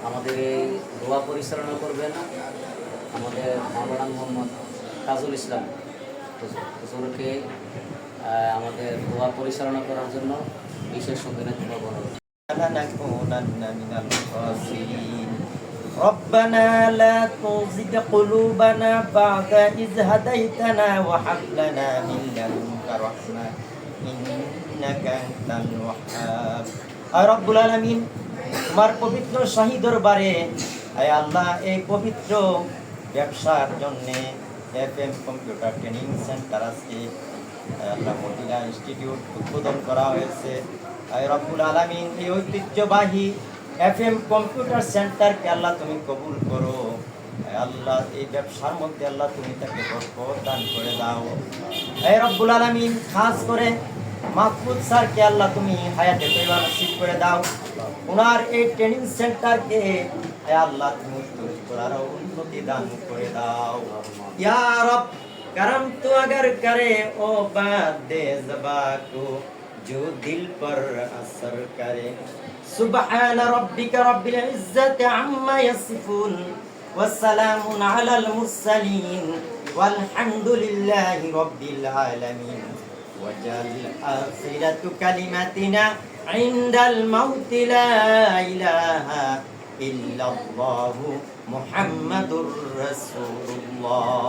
আমাদের এই দোয়া পরিচালনা করবেন আমাদের মাওলানা মোহাম্মদ তাজুল ইসলাম হুজুরকে আমাদের দোয়া পরিচালনা করার জন্য বিশেষ সংবিধান অনুরোধ। ربنا لا تزغ قلوبنا بعد إذ هديتنا وهب لنا من لدنك رحمة إنك أنت الوهاب رب العالمين তোমার পবিত্র শাহী দরবারে আয় আল্লাহ এই পবিত্র ব্যবসার জন্য এফএম কম্পিউটার ট্রেনিং সেন্টার আজকে আল্লাহ মদিনা ইনস্টিটিউট উদ্বোধন করা হয়েছে। আয় রব্বুল আলামিন এই ঐতিহ্যবাহী এফএম কম্পিউটার সেন্টারকে আল্লাহ তুমি কবুল করো। আল্লাহ এই ব্যবসার মধ্যে আল্লাহ তুমি তাকে বরকত দান করে দাও। আয় রব্বুল আলামিন খাস করে মাহফুজ স্যারকে আল্লাহ তুমি হায়াতে তৈবা নসিব করে দাও। ওনার এই ট্রেনিং সেন্টারকে আল্লাহ তুমি তৈরি করার উন্নতি দান করে দাও। ইয়া রব करम तो अगर करे ओ बात दे ज़बा को जो दिल पर असर करे। सुब्हान रब्बिका रब्बिल इज़्ज़ति अम्मा यसिफून वस्सलामुन अलल मुरसलीन वल्हम्दुलिल्लाहि रब्बिल आलमीन। वजल आखिरतु कलिमातिना इंदल मौत ला इलाहा इल्लल्लाहु मुहम्मदुर रसूलुल्लाह।